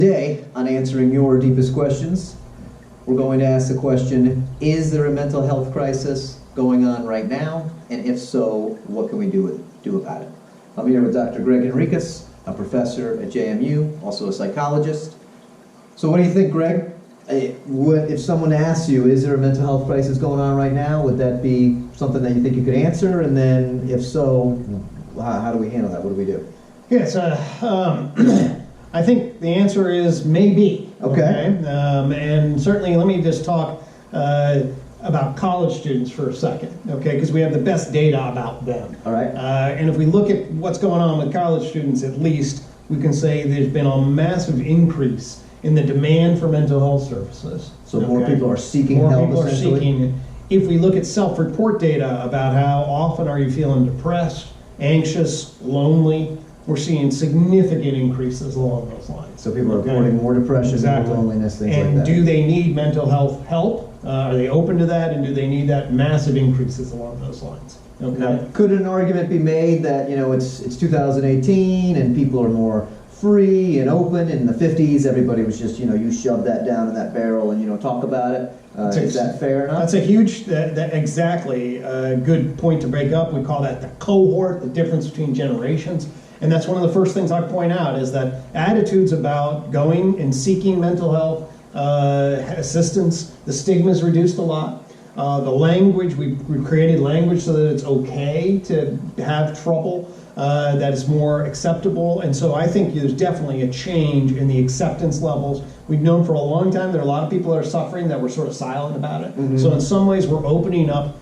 Today, on answering your deepest questions, we're going to ask the question, is there a mental health crisis going on right now? And if so, what can we do about it? I'm here with Dr. Greg Enriquez, a professor at JMU, also a psychologist. So what do you think, Greg? If someone asks you, is there a mental health crisis going on right now, would that be something that you think you could answer? And then, if so, how do we handle that? What do we do? Yes, I think the answer is maybe. Okay. And certainly, let me just talk about college students for a second, okay? Because we have the best data about them. All right. And if we look at what's going on with college students, at least, we can say there's been a massive increase in the demand for mental health services. So more people are seeking help, More people are essentially? seeking it. If we look at self-report data about how often are you feeling depressed, anxious, lonely, we're seeing significant increases along those lines. So people are reporting more depression, Exactly. more loneliness, things like And that. do they need mental health help? Are they open to that? And do they need that? Massive increases along those lines. Okay. Now, could an argument be made that, it's 2018 and people are more free and open? In the 50s, everybody was just, you shove that down in that barrel and, talk about it. Is that fair enough? That's a huge, exactly, good point to break up. We call that the cohort, the difference between generations. And that's one of the first things I point out is that attitudes about going and seeking mental health assistance, the stigma is reduced a lot. The language, we've created language so that it's okay to have trouble, that is more acceptable. And so I think there's definitely a change in the acceptance levels. We've known for a long time there are a lot of people that are suffering that were sort of silent about it. Mm-hmm. So in some ways we're opening up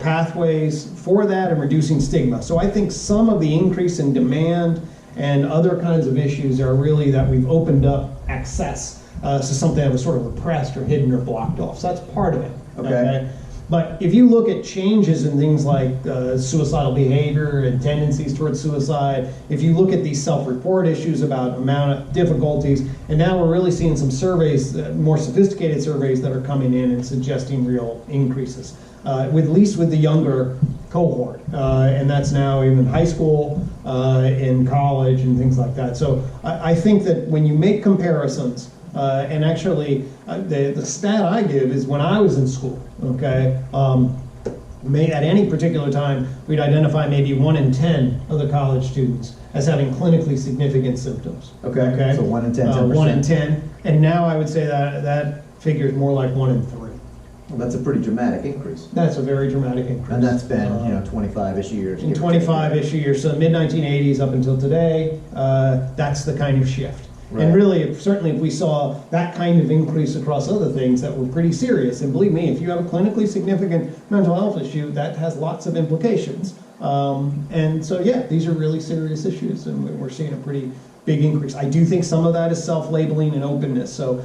pathways for that and reducing stigma. So I think some of the increase in demand and other kinds of issues are really that we've opened up access to something that was sort of repressed or hidden or blocked off. So that's part of it. Okay? But if you look at changes in things like suicidal behavior and tendencies towards suicide, if you look at these self-report issues about amount of difficulties, and now we're really seeing some surveys, more sophisticated surveys that are coming in and suggesting real increases, at least with the younger cohort. And that's now even high school, in college, and things like that. So I think that when you make comparisons, and actually, the stat I give is when I was in school, okay, at any particular time, we'd identify maybe 1 in 10 of the college students as having clinically significant symptoms. Okay. So 1 in 10, 10%. 1 in 10. And now I would say that figure is more like 1 in 3. Well, that's a pretty dramatic increase. That's a very dramatic increase. And that's been, 25-ish years. In 25-ish years, so mid-1980s up until today, that's the kind of shift. Right. And really, certainly if we saw that kind of increase across other things that were pretty serious, and believe me, if you have a clinically significant mental health issue, that has lots of implications. And so, yeah, these are really serious issues, and we're seeing a pretty big increase. I do think some of that is self-labeling and openness. So,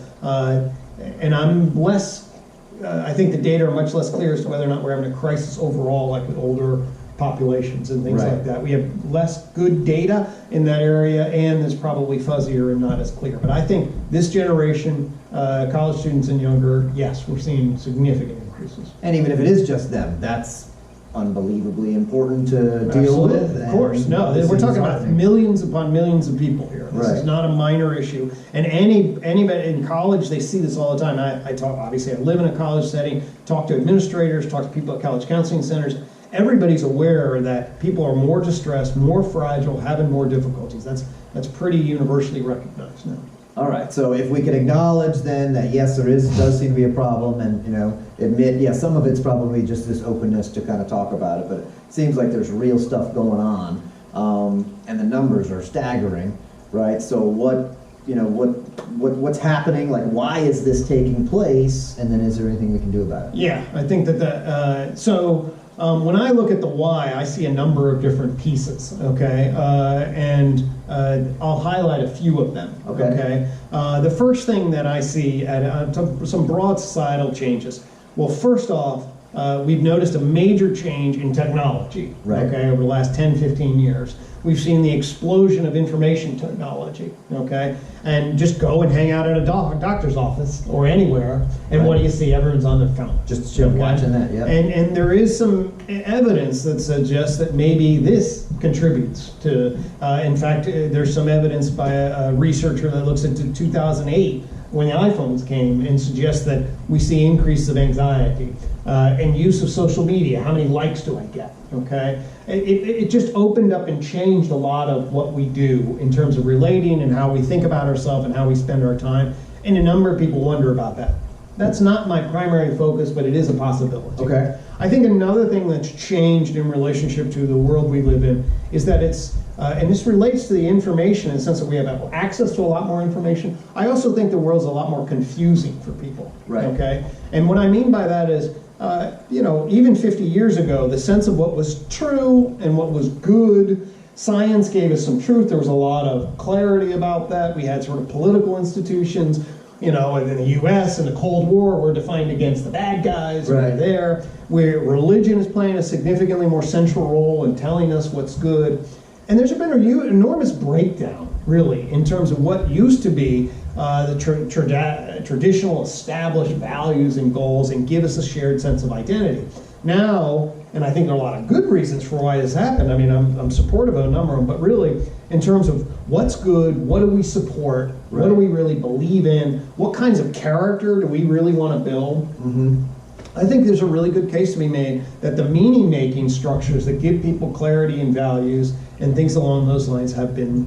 and I'm less, I think the data are much less clear as to whether or not we're having a crisis overall, like with older populations and things like that. We have less good data in that area, and it's probably fuzzier and not as clear. But I think this generation, college students and younger, yes, we're seeing significant increases. And even if it is just them, that's unbelievably important to deal with. Of course, no, we're talking about millions upon millions of people here. This is not a minor issue. And anybody in college, they see this all the time. I talk, obviously, I live in a college setting, talk to administrators, talk to people at college counseling centers. Everybody's aware that people are more distressed, more fragile, having more difficulties. That's pretty universally recognized now. All right, so if we can acknowledge then that yes, does seem to be a problem, and admit, some of it's probably just this openness to kind of talk about it, but it seems like there's real stuff going on, and the numbers are staggering, right? So what's happening? Like, why is this taking place? And then is there anything we can do about it? Yeah, I think when I look at the why, I see a number of different pieces, okay? And I'll highlight a few of them, okay? The first thing that I see at some broad societal changes. Well, first off, we've noticed a major change in technology, Right. okay, over the last 10, 15 years. We've seen the explosion of information technology, okay? And just go and hang out at a doctor's office or anywhere, and what do you see? Everyone's on their phone. Just watching that, yeah. And there is some evidence that suggests that maybe this contributes to, in fact, there's some evidence by a researcher that looks into 2008 when the iPhones came and suggests that we see increase of anxiety and use of social media. How many likes do I get? Okay, it just opened up and changed a lot of what we do in terms of relating and how we think about ourselves and how we spend our time. And a number of people wonder about that. That's not my primary focus, but it is a possibility. Okay. I think another thing that's changed in relationship to the world we live in is that it's, and this relates to the information in the sense that we have access to a lot more information. I also think the world's a lot more confusing for people. Right. Okay? And what I mean by that is, even 50 years ago, the sense of what was true and what was good, science gave us some truth. There was a lot of clarity about that. We had sort of political institutions, in the U.S. and the Cold War were defined against the bad guys Right. over there, where religion is playing a significantly more central role in telling us what's good. And there's been an enormous breakdown, really, in terms of what used to be the traditional established values and goals and give us a shared sense of identity. Now, and I think there are a lot of good reasons for why this happened. I mean, I'm supportive of a number of them, but really, in terms of what's good, what do we support, Right. what do we really believe in, what kinds of character do we really want to build? Mm-hmm. I think there's a really good case to be made that the meaning-making structures that give people clarity and values and things along those lines have been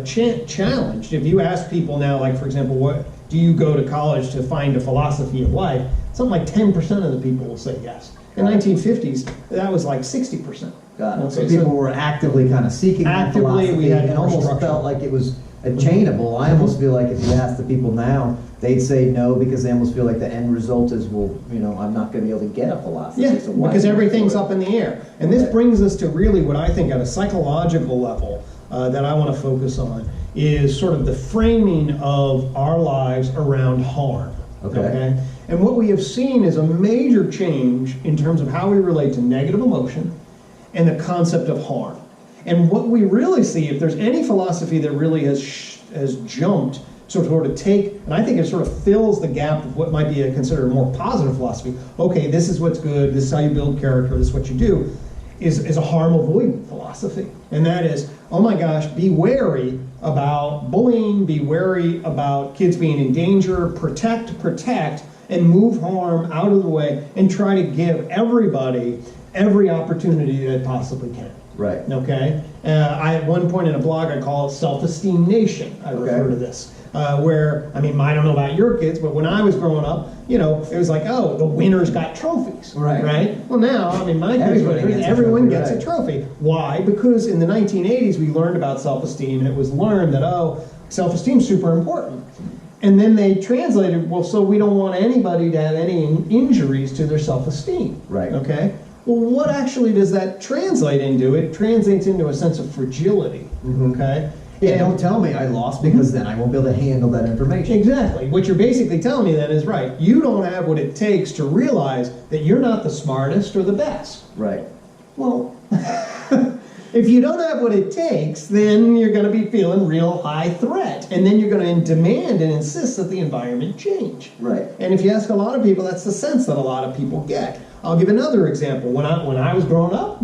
challenged. If you ask people now, like for example, what do you go to college to find a philosophy of life? Something like 10% of the people will say yes. In the 1950s, that was like 60%. Got it. So Okay, people were actively kind of seeking that Actively, philosophy we had and more almost structure. felt like it was attainable. I almost feel like if you ask the people now, they'd say no because they almost feel like the end result is, well, I'm not going to be able to get a philosophy. Yeah, so why because do I everything's do it? up in the air. And this Right. brings us to really what I think at a psychological level that I want to focus on is sort of the framing of our lives around harm. Okay. And what we have seen is a major change in terms of how we relate to negative emotion and the concept of harm. And what we really see, if there's any philosophy that really has jumped, sort of take, and I think it sort of fills the gap of what might be considered a more positive philosophy. Okay, this is what's good, this is how you build character, this is what you do, is a harm avoidant philosophy. And that is, oh my gosh, be wary about bullying, be wary about kids being in danger, protect, and move harm out of the way, and try to give everybody every opportunity that possibly can. Right. Okay? At one point in a blog, I call it Self-Esteem Nation. I refer to this. Where, I don't know about your kids, but when I was growing up, it was like, oh, the winners got trophies. Right. Well, now, my kids, everyone gets a trophy. Why? Because in the 1980s, we learned about self-esteem, and it was learned that, self-esteem is super important. And then they translated, well, so we don't want anybody to have any injuries to their self-esteem. Right. Okay? Well, what actually does that translate into? It translates into a sense of fragility. Mhm. Okay? Yeah, And- don't tell me I lost because then I won't be able to handle that information. Exactly. What you're basically telling me then is right. You don't have what it takes to realize that you're not the smartest or the best. Right. Well, if you don't have what it takes, then you're going to be feeling real high threat. And then you're going to demand and insist that the environment change. Right. And if you ask a lot of people, that's the sense that a lot of people get. I'll give another example. When I was growing up,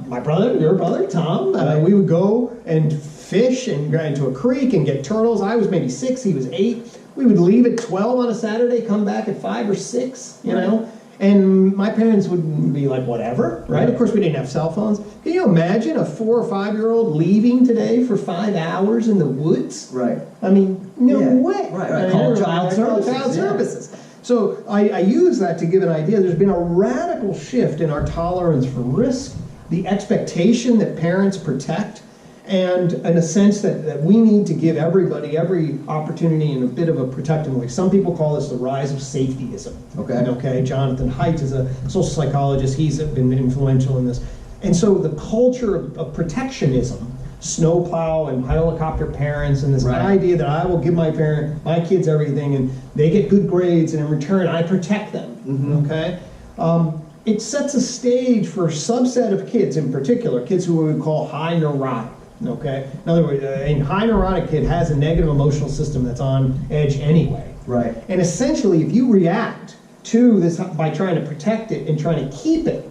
my brother, your brother, Tom, we would go and fish and go into a creek and get turtles. I was maybe 6, he was 8. We would leave at 12 on a Saturday, come back at 5 or 6, you know. And my parents would be like, whatever, right? Right. Of course, we didn't have cell phones. Can you imagine a 4 or 5-year-old leaving today for 5 hours in the woods? Right. No Yeah. way. Right. Call child services. Child Yeah. services. So I use that to give an idea. There's been a radical shift in our tolerance for risk, the expectation that parents protect, and in a sense that we need to give everybody every opportunity in a bit of a protective way. Some people call this the rise of safetyism. Okay. Jonathan Haidt is a social psychologist. He's been influential in this. And so the culture of protectionism, snowplow and helicopter parents, and this Right. idea that I will give my kids everything, and they get good grades, and in return I protect them. Mhm. Okay, It sets a stage for a subset of kids, in particular, kids who we would call high neurotic. Okay? In other words, a high neurotic kid has a negative emotional system that's on edge anyway. Right. And essentially, if you react to this by trying to protect it and trying to keep it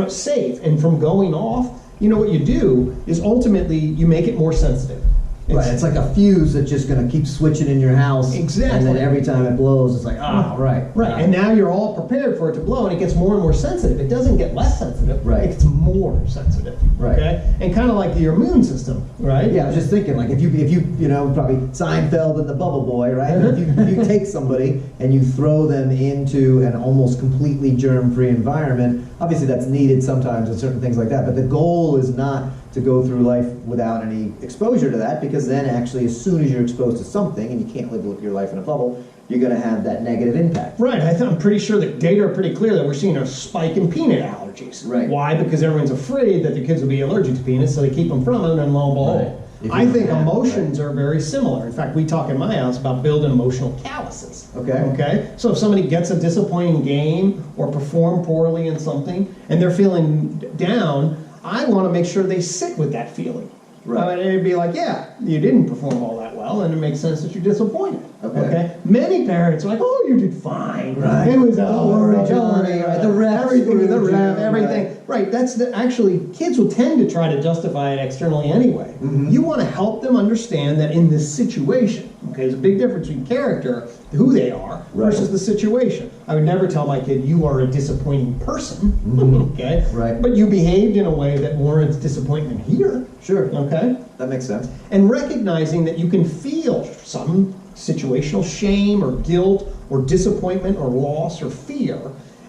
safe and from going off, you know what you do is ultimately you make it more sensitive. Right, it's like a fuse that's just going to keep switching in your house. Exactly. And then every time it blows, it's like, right. Right, and now you're all prepared for it to blow, and it gets more and more sensitive. It doesn't get less sensitive. Right. It gets more sensitive. Right. Okay, and kind of like your immune system, right? Yeah, I was just thinking, like, if you probably Seinfeld and the Bubble Boy, right? if you take somebody and you throw them into an almost completely germ-free environment, obviously that's needed sometimes and certain things like that, but the goal is not to go through life without any exposure to that, because then actually as soon as you're exposed to something, and you can't live your life in a bubble, you're going to have that negative impact. Right, I'm pretty sure that data are pretty clear that we're seeing a spike in peanut allergies. Right. Why? Because everyone's afraid that the kids will be allergic to peanuts, so they keep them from them, and lo and behold. Right. I think emotions are very similar. In fact, we talk in my house about building emotional calluses. Okay? So if somebody gets a disappointing game or perform poorly in something, and they're feeling down, I want to make sure they sit with that feeling. Right. And it'd be like, yeah, you didn't perform all that well, and it makes sense that you're disappointed. Okay. Many parents are like, oh, you did fine. Right. It was Don't worry, Johnny. Right. The refs everything with the screwed ref, you. everything. Right. That's actually, kids will tend to try to justify it externally anyway. Mm-hmm. You want to help them understand that in this situation, okay, there's a big difference between character, who they are, versus the situation. I would never tell my kid, you are a disappointing person, okay? Right. But you behaved in a way that warrants disappointment here. Sure. Okay? That makes sense. And recognizing that you can feel some situational shame or guilt or disappointment or loss or fear,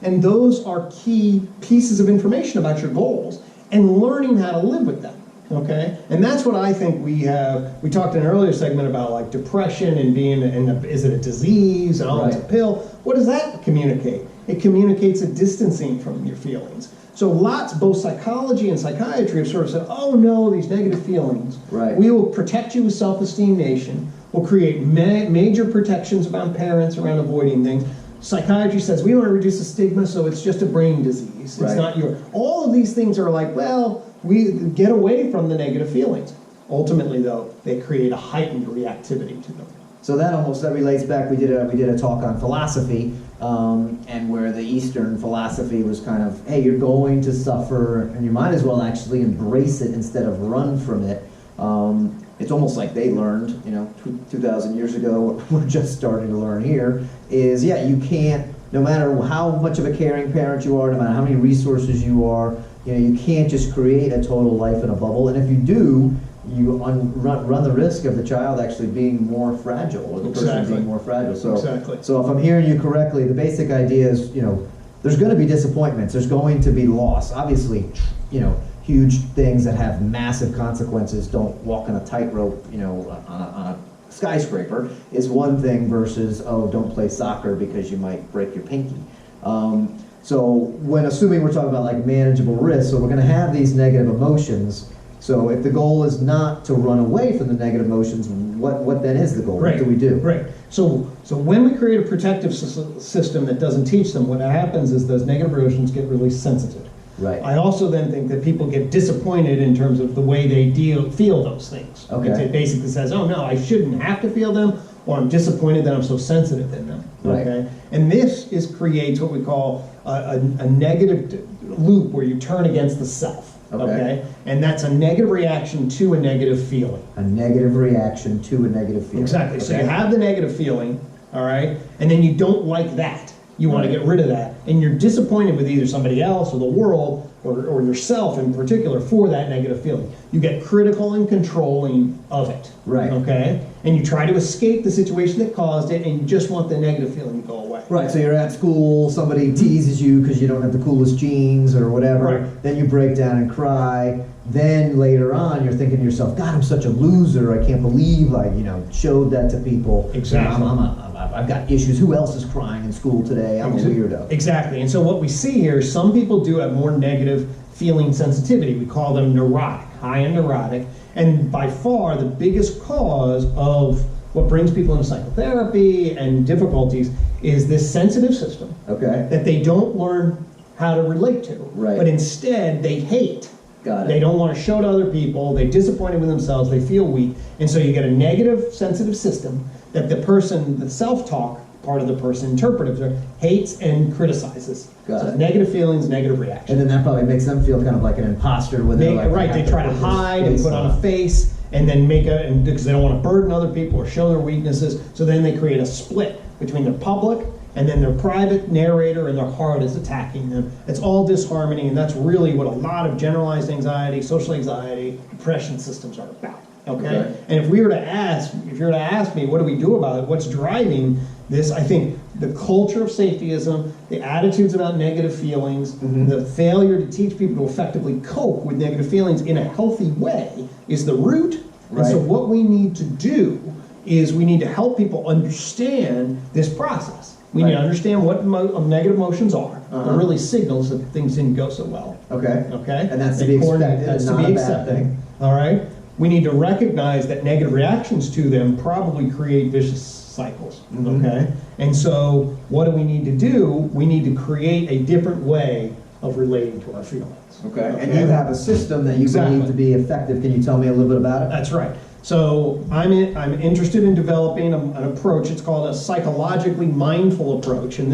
and those are key pieces of information about your goals, and learning how to live with them. Okay, and that's what I think we have. We talked in an earlier segment about like depression and being, is it a disease? And it's a pill. What does that communicate? It communicates a distancing from your feelings. So both psychology and psychiatry have sort of said, oh no, these negative feelings. Right. We will protect you with self-esteem nation. We'll create major protections around parents, around avoiding things. Psychiatry says we want to reduce the stigma, so it's just a brain disease. It's not your. All of these things are like, well, we get away from the negative feelings. Ultimately, though, they create a heightened reactivity to them. So that relates back. We did a talk on philosophy, and where the Eastern philosophy was kind of, hey, you're going to suffer, and you might as well actually embrace it instead of run from it. It's almost like they learned, 2,000 years ago. We're just starting to learn here. Is you can't, no matter how much of a caring parent you are, no matter how many resources you are, you can't just create a total life in a bubble. And if you do, you run the risk of the child actually being more fragile, or the person being more fragile. So if I'm hearing you correctly, the basic idea is, there's going to be disappointments. There's going to be loss. Obviously, huge things that have massive consequences. Don't walk on a tightrope, on a skyscraper is one thing versus, don't play soccer because you might break your pinky. So when assuming we're talking about like manageable risks, so we're going to have these negative emotions. So if the goal is not to run away from the negative emotions, what then is the goal? Right. What do we do? Right. So when we create a protective system that doesn't teach them, what happens is those negative emotions get really sensitive. Right. I also then think that people get disappointed in terms of the way they feel those things. Okay. It basically says, oh no, I shouldn't have to feel them, or I'm disappointed that I'm so sensitive in them. Right. Okay. And this creates what we call a negative loop where you turn against the self. Okay. And that's a negative reaction to a negative feeling. A negative reaction to a negative feeling. Exactly. Okay. So you have the negative feeling, all right, and then you don't like that. You want to get rid of that, and you're disappointed with either somebody else or the world or yourself in particular for that negative feeling. You get critical and controlling of it. Right. Okay? And you try to escape the situation that caused it, and you just want the negative feeling to go away. Right, so you're at school, somebody teases you because you don't have the coolest jeans or whatever, Right. Then you break down and cry. Then later on, you're thinking to yourself, God, I'm such a loser. I can't believe I, showed that to people. Exactly. I've got issues. Who else is crying in school today? I'm a weirdo. Exactly. And so what we see here is some people do have more negative feeling sensitivity. We call them neurotic, high-end neurotic. And by far, the biggest cause of what brings people into psychotherapy and difficulties is this sensitive system. Okay. That they don't learn how to relate to. Right. But instead, they hate. Got it. They don't want to show to other people. They're disappointed with themselves. They feel weak. And so you get a negative, sensitive system that the person, the self-talk part of the person, interpretive, hates and criticizes. Got So it. negative feelings, negative reactions. And then that probably makes them feel kind of like an imposter when they're like, Right, they try to hide and put on a face and then because they don't want to burden other people or show their weaknesses. So then they create a split between their public and then their private narrator, and their heart is attacking them. It's all disharmony, and that's really what a lot of generalized anxiety, social anxiety, depression systems are about. Okay? And if you were to ask me, what do we do about it? What's driving this? I think the culture of safetyism, the attitudes about negative feelings, the failure to teach people to effectively cope with negative feelings in a healthy way is the root. Right. And so what we need to do is we need to help people understand this process. We need to understand what negative emotions are. They're really signals that things didn't go so well. Okay. Okay? And that's to be expected. That's to not be a bad accepted. thing. All right? We need to recognize that negative reactions to them probably create vicious cycles. Okay? And so what do we need to do? We need to create a different way of relating to our feelings. Okay. And you have a system that you believe to be effective. Can you tell me a little bit about it? That's right. So I'm interested in developing an approach. It's called a psychologically mindful approach, and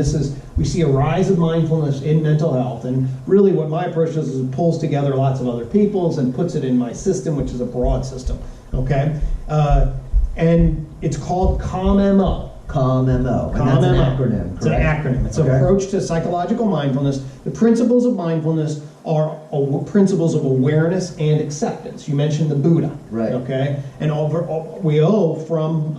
we see a rise of mindfulness in mental health. And really, what my approach does is it pulls together lots of other people's and puts it in my system, which is a broad system. Okay, and it's called CALM-MO. CALM-MO. And that's an acronym, It's an acronym. It's an approach to psychological mindfulness. The principles of mindfulness are principles of awareness and acceptance. You mentioned the Buddha. Right. Okay? And we owe from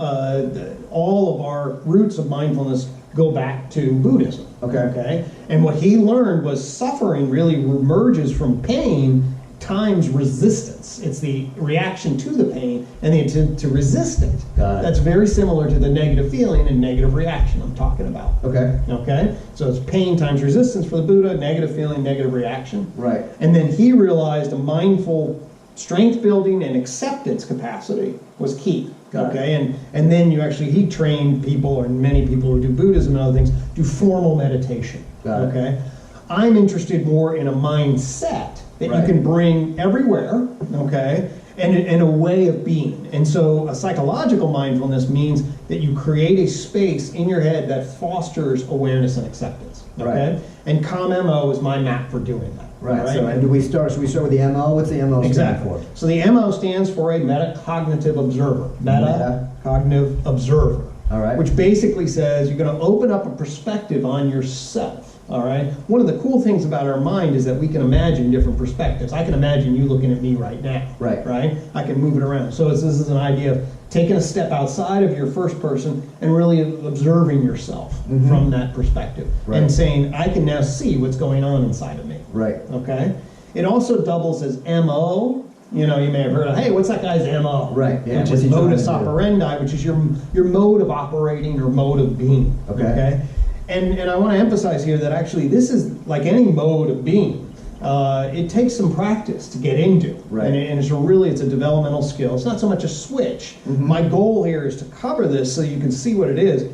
all of our roots of mindfulness go back to Buddhism. Okay? And what he learned was suffering really emerges from pain times resistance. It's the reaction to the pain and the intent to resist it. Got it. That's very similar to the negative feeling and negative reaction I'm talking about. Okay. Okay? So it's pain times resistance for the Buddha, negative feeling, negative reaction. Right. And then he realized a mindful strength building and acceptance capacity was key. Got Okay? And then he trained people, and many people who do Buddhism and other things, do formal meditation. Got it. Okay? I'm interested more in a mindset that Right. you can bring everywhere, okay, and a way of being. And so a psychological mindfulness means that you create a space in your head that fosters awareness and acceptance, okay? Right. And CALM-MO is my map for doing that. Right. all So, and should we start with the MO? What's the MO stand Exactly. for? So the MO stands for a metacognitive observer. Metacognitive observer. All right. Which basically says you're going to open up a perspective on yourself. All right. One of the cool things about our mind is that we can imagine different perspectives. I can imagine you looking at me right now. Right. Right. I can move it around. So this is an idea of taking a step outside of your first person and really observing yourself from that perspective, Right. and saying, I can now see what's going on inside of me. Right. Okay. It also doubles as MO. You know, you may have heard of, hey, what's that guy's MO? Right, yeah, Which what's is he trying modus to do? operandi, which is your mode of operating or mode of being. Okay. And I want to emphasize here that actually this is like any mode of being. It takes some practice to get into. Right. And it's a developmental skill. It's not so much a switch. My goal here is to cover this so you can see what it is.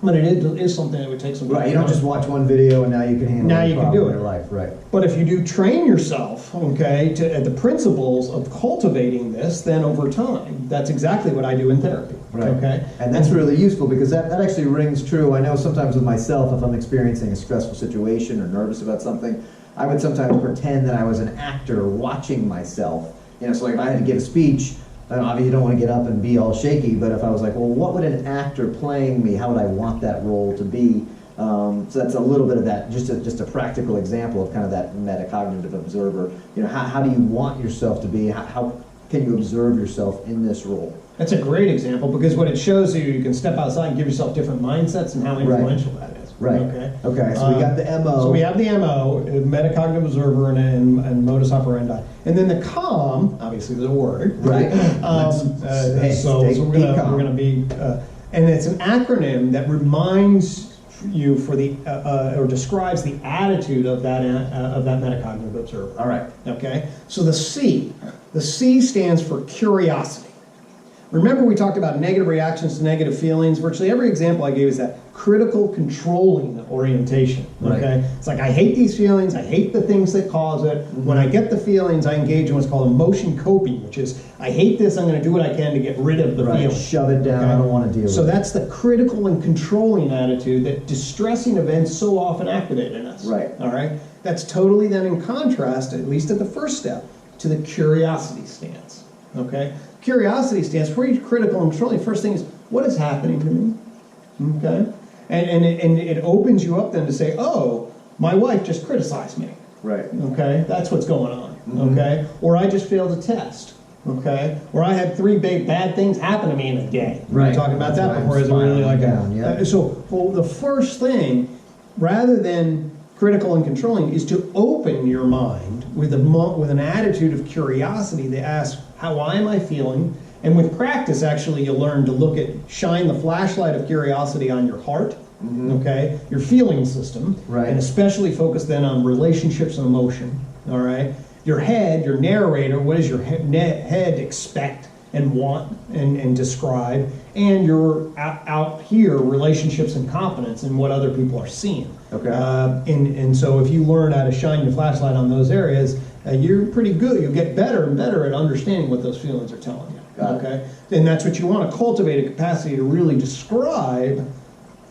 But it is something that would take some time. Right. You don't just watch one video and now you can handle Now any you can problem do in it. your life. Right. But if you do train yourself, okay, at the principles of cultivating this, then over time, that's exactly what I do in therapy. Right. Okay. And that's really useful because that actually rings true. I know sometimes with myself, if I'm experiencing a stressful situation or nervous about something, I would sometimes pretend that I was an actor watching myself. You know, so like if I had to give a speech, and obviously you don't want to get up and be all shaky, but if I was like, well, what would an actor playing me, how would I want that role to be? So that's a little bit of that, just a practical example of kind of that metacognitive observer. You know, how do you want yourself to be? How can you observe yourself in this role? That's a great example because what it shows you can step outside and give yourself different mindsets and how influential that is. Right. Okay. Okay. So we got the MO. So we have the MO, metacognitive observer, and modus operandi, and then the CALM. Obviously, there's a word. Right. So we're gonna be, and it's an acronym that reminds you or describes the attitude of that metacognitive observer. All right. Okay. So the C stands for curiosity. remember we talked about negative reactions to negative feelings. Virtually every example I gave is that critical controlling orientation. Right. Okay, it's like I hate these feelings, I hate the things that cause it. When I get the feelings, I engage in what's called emotion coping, which is I hate this, I'm going to do what I can to get rid of the feeling. Shove it down, Okay? I don't want to deal with it. So that's the critical and controlling attitude that distressing events so often activate in us. Right. All right. That's totally then in contrast, at least at the first step, to the curiosity stance. Okay. Curiosity stance, where you're critical and controlling. First thing is, what is happening to me? Okay. And it opens you up then to say, oh, my wife just criticized me. Right. Okay. That's what's going on. Okay. Or I just failed a test. Okay, or I had 3 bad things happen to me in a day. Right. We talked about that That's before. why Is it I'm really like spiraling down, yeah. So, well, the first thing, rather than critical and controlling, is to open your mind with an attitude of curiosity that asks, why am I feeling? And with practice, actually, you'll learn to shine the flashlight of curiosity on your heart. Okay, your feeling system, Right. and especially focus then on relationships and emotion. All right. Your head, your narrator, what does your head expect and want and describe? And your out here, relationships and competence and what other people are seeing. Okay. And so if you learn how to shine your flashlight on those areas, you're pretty good. You'll get better and better at understanding what those feelings are telling you. Got it. Okay. And that's what you want to cultivate, a capacity to really describe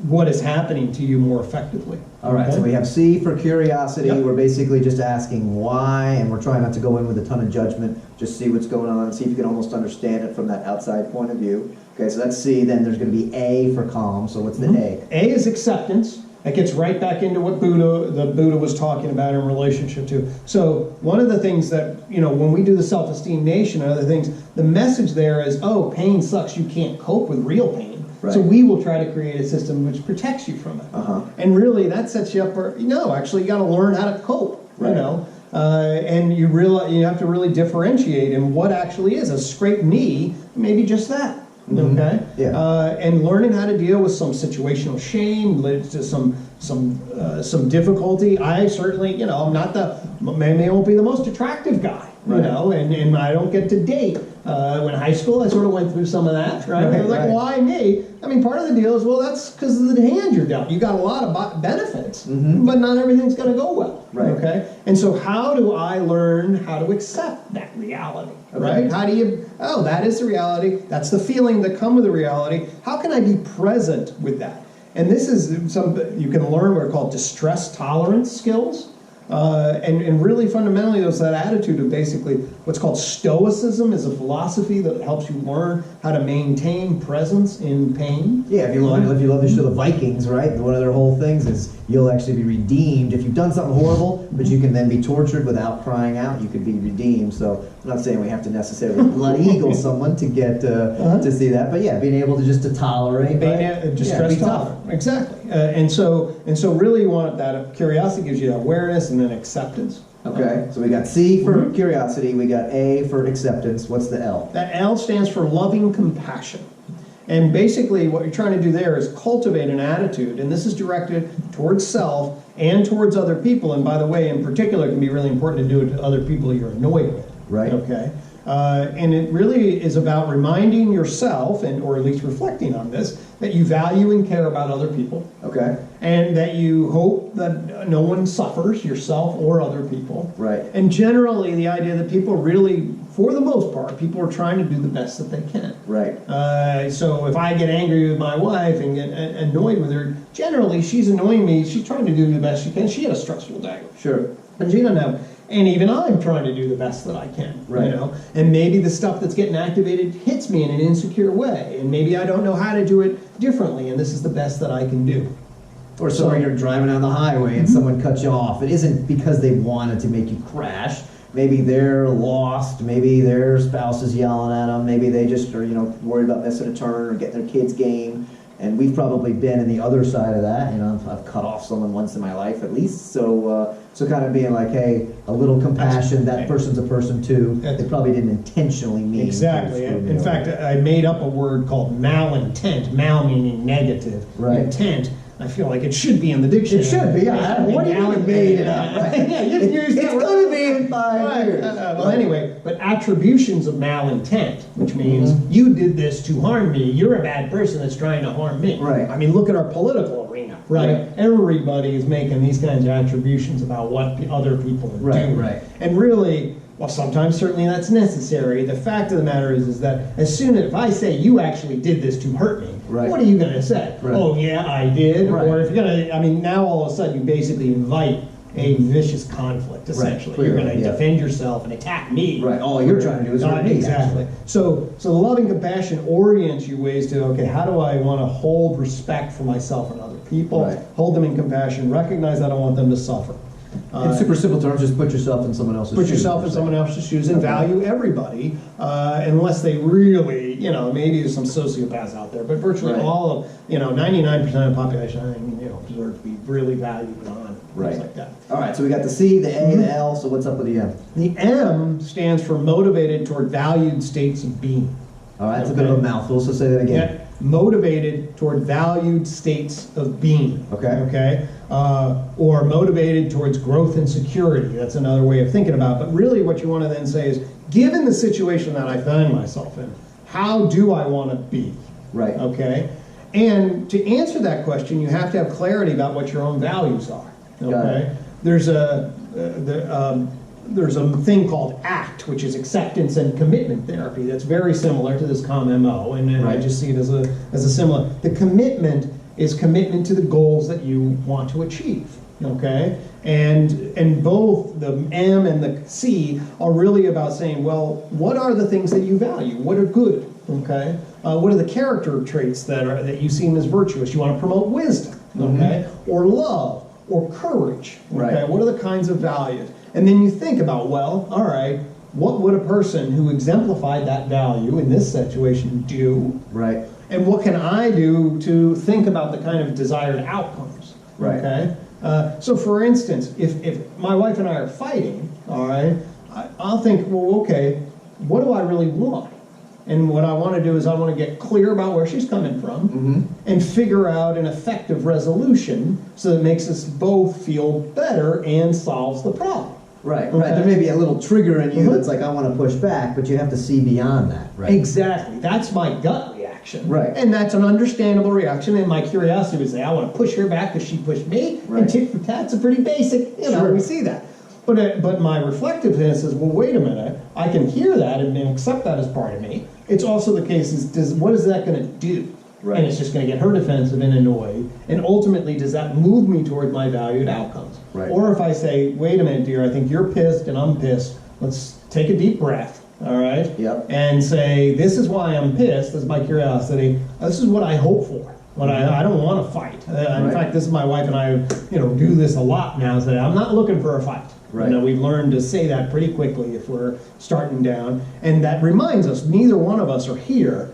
what is happening to you more effectively. All right, Okay? so we have C for curiosity. Yep. We're basically just asking why, and we're trying not to go in with a ton of judgment. Just see what's going on, see if you can almost understand it from that outside point of view. Okay, so that's C. Then there's going to be A for calm. So what's the A? A is acceptance. That gets right back into what the Buddha was talking about in relationship to. So one of the things that, when we do the self-esteem nation and other things, the message there is, oh, pain sucks, you can't cope with real pain. Right. So we will try to create a system which protects you from it. Uh-huh. And really that sets you up for, actually you got to learn how to cope, Right. and you have to really differentiate in what actually is a scraped knee, maybe just that. Okay. Yeah. And learning how to deal with some situational shame, to some difficulty. I certainly, I'm not maybe I won't be the most attractive guy, Right. and I don't get to date. When in high school, I sort of went through some of that, right? I was like, Right. why me? I mean, part of the deal is, well, that's because of the hand you're dealt. You got a lot of benefits, but not everything's going to go well. Right. Okay. And so, how do I learn how to accept that reality? Okay. Right? How do you? Oh, that is the reality. That's the feeling that come with the reality. How can I be present with that? And this is you can learn what are called distress tolerance skills. And really fundamentally, there's that attitude of basically what's called stoicism is a philosophy that helps you learn how to maintain presence in pain. Yeah, if you love the show The Vikings, right? One of their whole things is you'll actually be redeemed if you've done something horrible, but you can then be tortured without crying out. You could be redeemed. So I'm not saying we have to necessarily blood eagle someone to get to see that, but yeah, being able to tolerate, right? Distress be tough. tolerant. Exactly. And so really you want that curiosity gives you awareness and then acceptance. Okay, so we got C for curiosity, we got A for acceptance. What's the L? That L stands for loving compassion. And basically what you're trying to do there is cultivate an attitude, and this is directed towards self and towards other people. And by the way, in particular, it can be really important to do it to other people you're annoyed with. Right. Okay. And it really is about reminding yourself, or at least reflecting on this, that you value and care about other people. Okay. And that you hope that no one suffers, yourself or other people. Right. And generally, the idea that people really, for the most part, people are trying to do the best that they can. Right. So if I get angry with my wife and get annoyed with her, generally she's annoying me. She's trying to do the best she can. She had a stressful day. Sure. And she doesn't have. And even I'm trying to do the best that I can, Right. And maybe the stuff that's getting activated hits me in an insecure way, and maybe I don't know how to do it differently, and this is the best that I can do. Or somewhere you're driving down the highway and someone cuts you off. It isn't because they wanted to make you crash. Maybe they're lost. Maybe their spouse is yelling at them. Maybe they just are, worried about missing a turn or getting their kid's game. And we've probably been in the other side of that. I've cut off someone once in my life at least. So kind of being like, hey, a little compassion. That person's a person too. They probably didn't intentionally mean. Exactly. In fact, I made up a word called malintent. Mal meaning negative. Right. Intent. I feel like it should be in the dictionary. It should be. What do you mean made it up? Right? Yeah, you've used It's that word. going to be in 5 years. Well, anyway, but attributions of malintent, which means you did this to harm me. You're a bad person that's trying to harm me. Right. I mean, look at our political arena, right? Right. Everybody is making these kinds of attributions about what other people are Right, doing. right. And really, well, sometimes certainly that's necessary. The fact of the matter is that as soon as if I say you actually did this to hurt me, Right. what are you going to say? Right. Oh, yeah, I did. Right. Or if you're going to, I mean, now all of a sudden you basically invite a vicious conflict, essentially. Clearly, You're going to yeah. defend yourself and attack me. Right. All you're trying to do is hurt me. Exactly. So loving compassion orients you ways to, okay, how do I want to hold respect for myself and other people, Right. hold them in compassion, recognize I don't want them to suffer. In super simple terms, just put yourself in someone else's shoes. Put yourself in someone else's shoes and value everybody, unless they really, maybe there's some sociopaths out there, but virtually Right. all of, 99% of the population, deserve to be really valued and honored, Right. things like that. All right, so we got the C, the A, the L, so what's up with the M? The M stands for motivated toward valued states of being. All right, it's a bit of a mouthful, so say that again. Yeah, motivated toward valued states of being. Okay. Okay. Or motivated towards growth and security. That's another way of thinking about it. But really, what you want to then say is, given the situation that I find myself in, how do I want to be? Right. Okay. And to answer that question, you have to have clarity about what your own values are. Got Okay. it. There's a thing called ACT, which is acceptance and commitment therapy. That's very similar to this COM-MO, and I Right. just see it as a similar. The commitment is commitment to the goals that you want to achieve. Okay, and both the M and the C are really about saying, well, what are the things that you value? What are good? Okay, what are the character traits that you seem as virtuous? You want to promote wisdom, okay, or love, or courage. Okay, Right. what are the kinds of values? And then you think about, well, all right, what would a person who exemplified that value in this situation do? Right. And what can I do to think about the kind of desired outcomes? Right. Okay. So, for instance, if my wife and I are fighting, all right, I'll think, well, okay, what do I really want? And what I want to do is I want to get clear about where she's coming from and figure out an effective resolution so that it makes us both feel better and solves the problem. Right, Okay. right. There may be a little trigger in you that's like, I want to push back, but you have to see beyond that, right? Exactly. That's my gut reaction. Right. And that's an understandable reaction. And my curiosity would say, I want to push her back because she pushed me. Right. And tit for tat's a pretty basic, Sure. we see that. But my reflectiveness is, well, wait a minute. I can hear that and accept that as part of me. It's also the case is, what is that going to do? Right. And it's just going to get her defensive and annoyed. And ultimately, does that move me toward my valued outcomes? Right. Or if I say, wait a minute, dear, I think you're pissed and I'm pissed. Let's take a deep breath, all right? Yep. And say, this is why I'm pissed. This is my curiosity. This is what I hope for. What I don't want to fight. In Right. fact, this is my wife and I, do this a lot now. Say, I'm not looking for a fight. Right. We've learned to say that pretty quickly if we're starting down. And that reminds us, neither one of us are here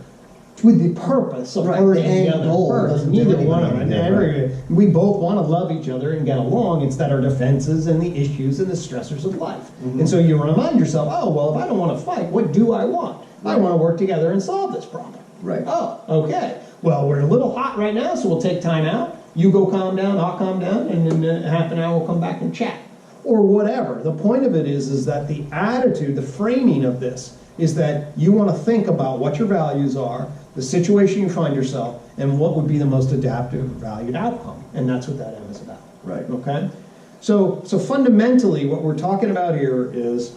with the purpose of Right, hurting the the end other goal person. doesn't do Neither one of anything. us. Yeah, We both want to love each other and get along. It's that our defenses and the issues and the stressors of life. And so you remind yourself, oh, well, if I don't want to fight, what do I want? I Right. want to work together and solve this problem. Right. Oh, okay. Well, we're a little hot right now, so we'll take time out. You go calm down, I'll calm down, and in half an hour we'll come back and chat. Or whatever. The point of it is that the attitude, the framing of this, is that you want to think about what your values are, the situation you find yourself, and what would be the most adaptive, valued outcome. And that's what that M is about. Right. Okay? So fundamentally, what we're talking about here is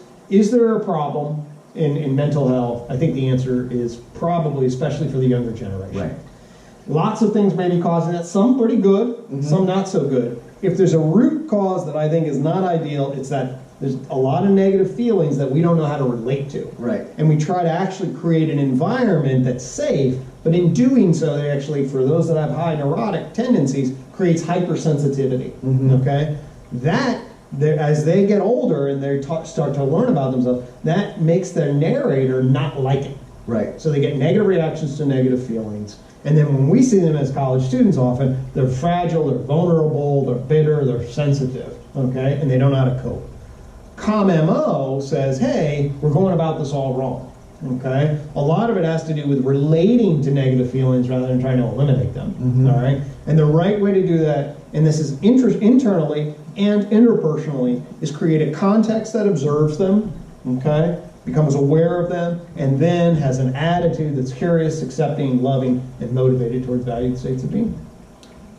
there a problem in mental health? I think the answer is probably, especially for the younger generation. Right. Lots of things may be causing that. Some pretty good, some not so good. If there's a root cause that I think is not ideal, it's that there's a lot of negative feelings that we don't know how to relate to. Right. And we try to actually create an environment that's safe, but in doing so, they actually, for those that have high neurotic tendencies, creates hypersensitivity. Okay? That, as they get older and they start to learn about themselves, that makes their narrator not like it. Right. So they get negative reactions to negative feelings. And then when we see them as college students often, they're fragile, they're vulnerable, they're bitter, they're sensitive, and they don't know how to cope. COM-MO says, hey, we're going about this all wrong. Okay? A lot of it has to do with relating to negative feelings rather than trying to eliminate them. All right? And the right way to do that, and this is internally and interpersonally, is create a context that observes them, okay? Becomes aware of them, and then has an attitude that's curious, accepting, loving, and motivated towards valued states of being.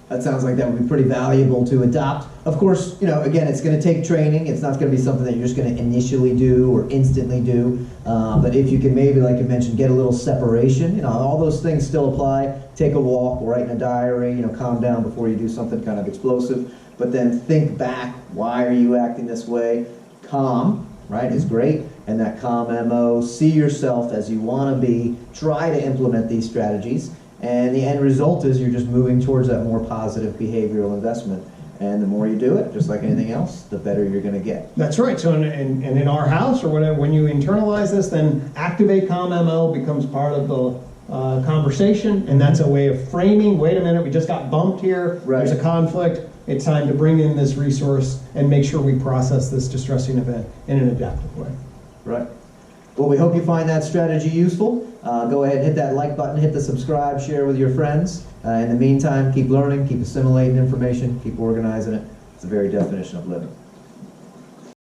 That sounds like that would be pretty valuable to adopt. Of course, again, it's going to take training. It's not going to be something that you're just going to initially do or instantly do. But if you can maybe, like you mentioned, get a little separation, all those things still apply. Take a walk, write in a diary, calm down before you do something kind of explosive. But then think back, why are you acting this way? Calm, right, is great. And that calm MO, see yourself as you want to be, try to implement these strategies. And the end result is you're just moving towards that more positive behavioral investment. And the more you do it, just like anything else, the better you're going to get. That's right. So in our house or whatever, when you internalize this, then activate calm MO becomes part of the conversation. And that's a way of framing, wait a minute, we just got bumped here. Right. There's a conflict. It's time to bring in this resource and make sure we process this distressing event in an adaptive way. Right. Well, we hope you find that strategy useful. Go ahead, hit that like button, hit the subscribe, share with your friends. In the meantime, keep learning, keep assimilating information, keep organizing it. It's the very definition of living.